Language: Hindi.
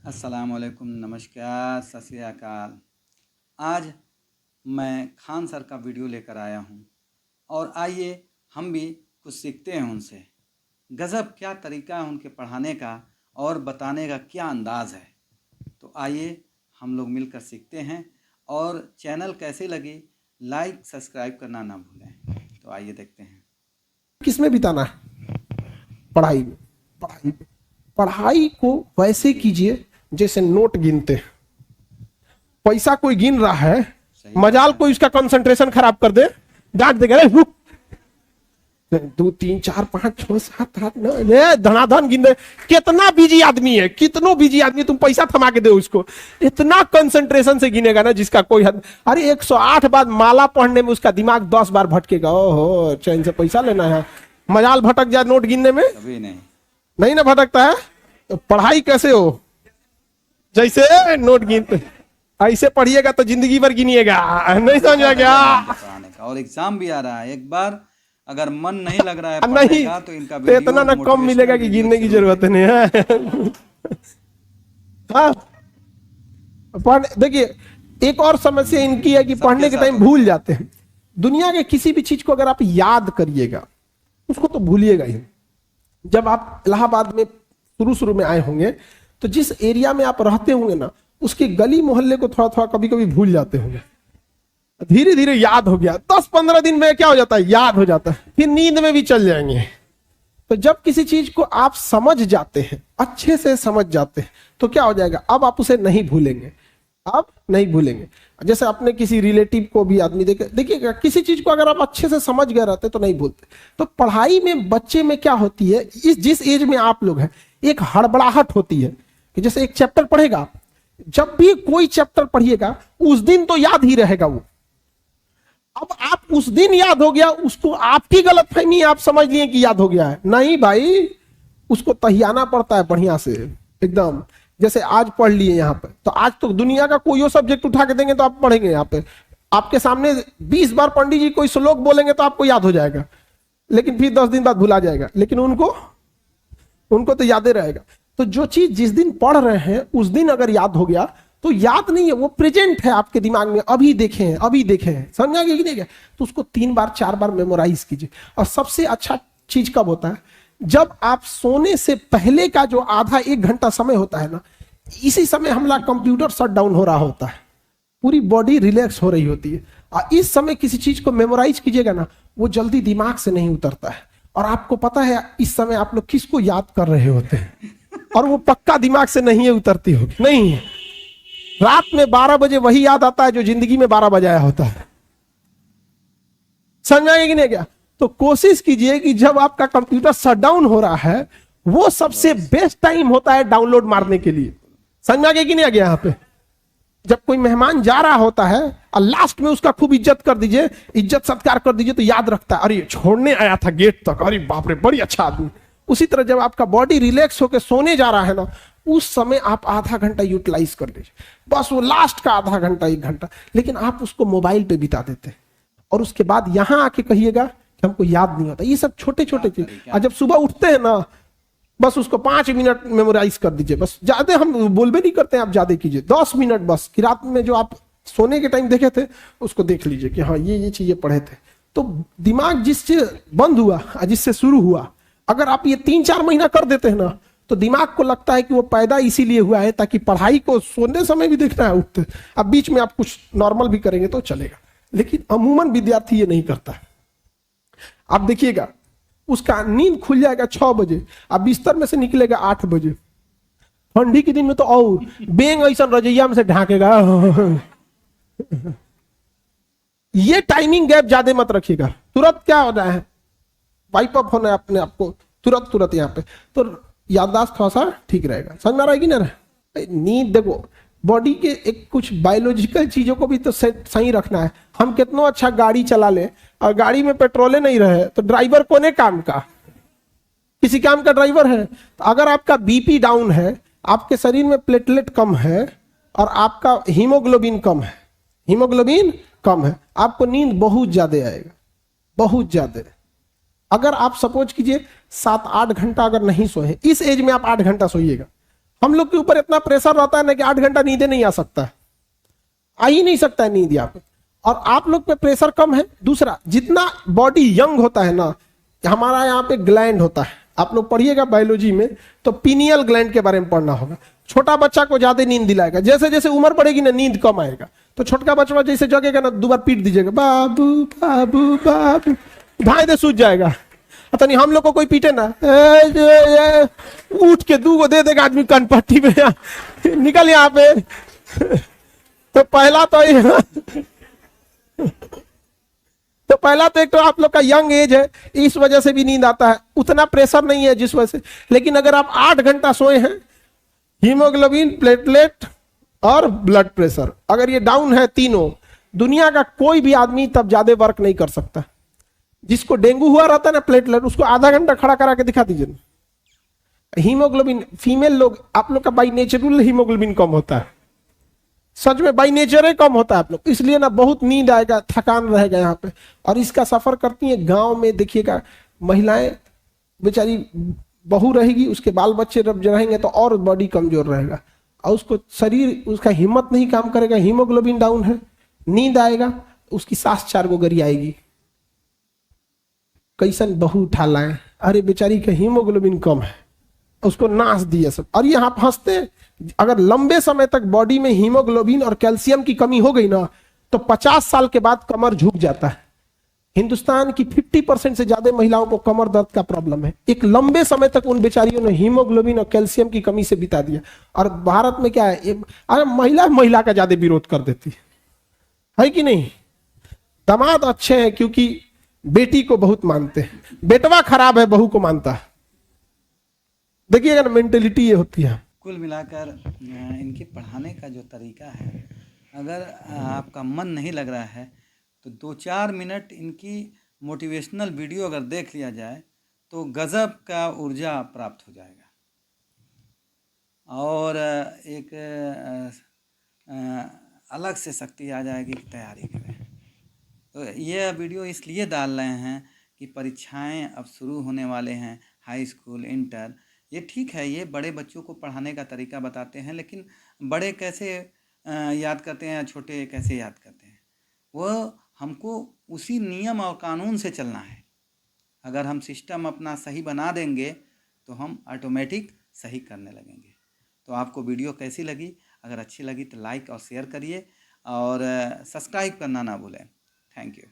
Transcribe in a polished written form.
अस्सलामुअलैकुम, नमस्कार, सत श्री अकाल। आज मैं खान सर का वीडियो लेकर आया हूँ और आइए हम भी कुछ सीखते हैं उनसे। गज़ब क्या तरीका है उनके पढ़ाने का और बताने का, क्या अंदाज़ है। तो आइए हम लोग मिलकर सीखते हैं और चैनल कैसी लगी लाइक सब्सक्राइब करना ना भूलें। तो आइए देखते हैं। किसमें बिताना है? पढ़ाई में। पढ़ाई को वैसे कीजिए जैसे नोट गिनते हैं। पैसा कोई गिन रहा है, मजाल कोई उसका कंसंट्रेशन खराब कर दे, डांट देगा, अरे रुक, 2 3 4 5 6 7 8 9 धनाधन गिन दे। कितना बिजी आदमी है, कितनो बिजी आदमी, तुम पैसा थमा के दो उसको, इतना कंसंट्रेशन से गिनेगा ना जिसका कोई हद। अरे 108 बार माला पढ़ने में उसका दिमाग 10 बार भटकेगा। ओहो, चैन से पैसा लेना है, मजाल भटक जाए नोट गिनने में? कभी नहीं। नहीं ना भटकता है। तो पढ़ाई कैसे हो? जैसे नोट गिनते, ऐसे पढ़िएगा तो जिंदगी भर गिनिएगा। नहीं समझ आ गया? पढ़ाने का और एग्जाम भी आ रहा है। एक बार अगर मन नहीं लग रहा है नहीं पढ़ने का तो इनका तो इतना ना कम मिलेगा कि गिनने की जरूरत नहीं है। हाँ, देखिए, एक और समस्या इनकी है कि पढ़ने के टाइम भूल जाते हैं। दुनिया के किसी भी चीज को अगर आप याद करिएगा उसको तो भूलिएगा ही। जब आप इलाहाबाद में शुरू में आए होंगे तो जिस एरिया में आप रहते होंगे ना, उसके गली मोहल्ले को थोड़ा थोड़ा कभी कभी भूल जाते होंगे। धीरे धीरे याद हो गया, 10-15 दिन में क्या हो जाता है, याद हो जाता है, फिर नींद में भी चल जाएंगे। तो जब किसी चीज को आप समझ जाते हैं, अच्छे से समझ जाते हैं, तो क्या हो जाएगा, अब आप उसे नहीं भूलेंगे। आप नहीं भूलेंगे। जैसे अपने किसी रिलेटिव को भी आदमी देखिएगा, किसी चीज को अगर आप अच्छे से समझ गए रहते तो नहीं भूलते। तो पढ़ाई में बच्चे में क्या होती है, इस जिस एज में आप लोग हैं, एक हड़बड़ाहट होती है कि जैसे एक चैप्टर पढ़ेगा, जब भी कोई चैप्टर पढ़िएगा उस दिन तो याद ही रहेगा वो। अब आप उस दिन याद हो गया, उसको आपकी गलतफहमी, आप समझ लिए कि याद हो गया है। नहीं भाई, उसको तहियाना पड़ता है बढ़िया से एकदम। जैसे आज पढ़ लिए यहाँ पे, तो आज तो दुनिया का कोई सब्जेक्ट उठा के देंगे तो आप पढ़ेंगे। यहाँ पे आपके सामने 20 बार पंडित जी कोई श्लोक बोलेंगे तो आपको याद हो जाएगा, लेकिन फिर 10 दिन बाद भुला जाएगा। लेकिन उनको तो याद ही रहेगा। तो जो चीज जिस दिन पढ़ रहे हैं उस दिन अगर याद हो गया तो याद नहीं है, वो प्रेजेंट है आपके दिमाग में, अभी देखे हैं, समझा कि नहीं? तो उसको 3 बार 4 बार मेमोराइज कीजिए। और सबसे अच्छा चीज कब होता है, जब आप सोने से पहले का जो आधा 1 घंटा समय होता है ना, इसी समय हमारा कंप्यूटर शट डाउन हो रहा होता है, पूरी बॉडी रिलैक्स हो रही होती है। और इस समय किसी चीज को मेमोराइज कीजिएगा ना, वो जल्दी दिमाग से नहीं उतरता है। और आपको पता है इस समय आप लोग किसको याद कर रहे होते हैं, और वो पक्का दिमाग से नहीं उतरती होगी। नहीं, रात में 12 बजे वही याद आता है जो जिंदगी में 12 बजाया होता है। समझाएंगे कि नहीं क्या? तो कोशिश कीजिए कि जब आपका कंप्यूटर शटडाउन हो रहा है, वो सबसे बेस्ट टाइम होता है डाउनलोड मारने के लिए। समझ आ गया कि नहीं आ गया? यहाँ पे जब कोई मेहमान जा रहा होता है और लास्ट में उसका खूब इज्जत कर दीजिए, इज्जत सत्कार कर दीजिए, तो याद रखता है, अरे छोड़ने आया था गेट तक, अरे बाप रे बड़ी अच्छा आदमी। उसी तरह जब आपका बॉडी रिलैक्स होकर सोने जा रहा है ना, उस समय आप आधा घंटा यूटिलाइज कर लीजिए, बस वो लास्ट का आधा घंटा 1 घंटा। लेकिन आप उसको मोबाइल पे बिता देते हैं और उसके बाद यहां आके कहिएगा कि हमको याद नहीं होता। ये सब छोटे छोटे चीज। और जब सुबह उठते हैं ना, बस उसको 5 मिनट मेमोराइज कर दीजिए। बस ज्यादा हम बोल भी नहीं करते हैं, आप ज्यादा कीजिए, 10 मिनट बस। कि रात में जो आप सोने के टाइम देखे थे उसको देख लीजिए कि हाँ ये चीजें पढ़े थे। तो दिमाग जिससे बंद हुआ जिससे शुरू हुआ, अगर आप ये 3-4 महीना कर देते हैं ना, तो दिमाग को लगता है कि वो पैदा इसीलिए हुआ है ताकि पढ़ाई को सोने समय भी देखना है, उठते। अब बीच में आप कुछ नॉर्मल भी करेंगे तो चलेगा, लेकिन अमूमन विद्यार्थी ये नहीं करता है। आप देखिएगा, उसका नींद खुल जाएगा 6 बजे, अब बिस्तर में से निकलेगा 8 बजे। ठंडी के दिन में तो और बेंग ऐसा रजैया में से ढाकेगा। ये टाइमिंग गैप ज्यादा मत रखिएगा। तुरंत क्या हो रहा है, वाइप अप होना है अपने आप को तुरंत यहाँ पे, तो याददाश्त थोड़ा सा ठीक रहेगा। समझ में आ रहा है कि नहीं? नींद देखो, बॉडी के एक कुछ बायोलॉजिकल चीजों को भी तो सही रखना है। हम कितना अच्छा गाड़ी चला ले और गाड़ी में पेट्रोले नहीं रहे तो ड्राइवर कोने काम का, किसी काम का ड्राइवर है। तो अगर आपका बीपी डाउन है, आपके शरीर में प्लेटलेट कम है और आपका हीमोग्लोबिन कम है, आपको नींद बहुत ज्यादा आएगा, बहुत ज्यादा। अगर आप सपोज कीजिए 7-8 घंटा अगर नहीं सोए, इस एज में आप 8 घंटा सोइएगा, हम लोग के ऊपर इतना प्रेशर रहता है ना कि 8 घंटा नींद नहीं आ सकता है, आ ही नहीं सकता है नींद यहाँ पे। और आप लोग पे प्रेशर कम है। दूसरा, जितना बॉडी यंग होता है ना, हमारा यहाँ पे ग्लैंड होता है, आप लोग पढ़िएगा बायोलॉजी में तो पीनियल ग्लैंड के बारे में पढ़ना होगा। छोटा बच्चा को ज्यादा नींद दिलाएगा, जैसे जैसे उम्र बढ़ेगी ना नींद कम आएगा। तो छोटका बच्चा जैसे जगेगा ना, 2 बार पीट दीजिएगा, बाबू बाबू बाबू, भाई दे सूझ जाएगा। पता नहीं हम लोग को कोई पीटे ना, उठ के 2 को दे देगा आदमी कनपट्टी में, निकल यहाँ पे। तो पहला तो एक तो आप लोग का यंग एज है, इस वजह से भी नींद आता है, उतना प्रेशर नहीं है जिस वजह से। लेकिन अगर आप 8 घंटा सोए हैं, हीमोग्लोबिन, प्लेटलेट और ब्लड प्रेशर अगर ये डाउन है तीनों, दुनिया का कोई भी आदमी तब ज्यादा वर्क नहीं कर सकता। जिसको डेंगू हुआ रहता है ना प्लेटलेट, उसको आधा घंटा खड़ा करा के दिखा दीजिए। हीमोग्लोबिन, फीमेल लोग, आप लोग का बाई नेचुरल हीमोग्लोबिन कम होता है, सच में बाई नेचर ही कम होता है आप लोग, इसलिए ना बहुत नींद आएगा, थकान रहेगा यहाँ पे। और इसका सफर करती है गांव में, देखिएगा महिलाएं बेचारी, बहू रहेगी, उसके बाल बच्चे जब रहेंगे तो और बॉडी कमजोर रहेगा, और उसको शरीर, उसका हिम्मत नहीं काम करेगा, हीमोग्लोबिन डाउन है, नींद आएगा, उसकी सांस 4 गो गरी आएगी। कैसन बहू उठा लाए, अरे बेचारी का हीमोग्लोबिन कम है, उसको नाश दिए सब। और यहाँ हंसते, अगर लंबे समय तक बॉडी में हीमोग्लोबिन और कैल्शियम की कमी हो गई ना, तो 50 साल के बाद कमर झुक जाता है। हिंदुस्तान की 50% से ज्यादा महिलाओं को कमर दर्द का प्रॉब्लम है। एक लंबे समय तक उन बेचारियों ने हीमोग्लोबिन और कैल्शियम की कमी से बिता दिया। और भारत में क्या है, अरे महिला का ज्यादा विरोध कर देती है कि नहीं। दामाद अच्छे हैं क्योंकि बेटी को बहुत मानते हैं, बेटवा खराब है बहू को मानता है। देखिएगा ना, मेंटेलिटी ये होती है। कुल मिलाकर इनके पढ़ाने का जो तरीका है, अगर आपका मन नहीं लग रहा है तो 2-4 मिनट इनकी मोटिवेशनल वीडियो अगर देख लिया जाए तो गजब का ऊर्जा प्राप्त हो जाएगा। और एक अलग से शक्ति आ जाएगी कि तैयारी करें। तो ये वीडियो इसलिए डाल रहे हैं कि परीक्षाएं अब शुरू होने वाले हैं, हाई स्कूल, इंटर। ये ठीक है, ये बड़े बच्चों को पढ़ाने का तरीका बताते हैं, लेकिन बड़े कैसे याद करते हैं, छोटे कैसे याद करते हैं, वो हमको उसी नियम और कानून से चलना है। अगर हम सिस्टम अपना सही बना देंगे तो हम ऑटोमेटिक सही करने लगेंगे। तो आपको वीडियो कैसी लगी? अगर अच्छी लगी तो लाइक और शेयर करिए, और सब्सक्राइब करना ना भूलें। Thank you.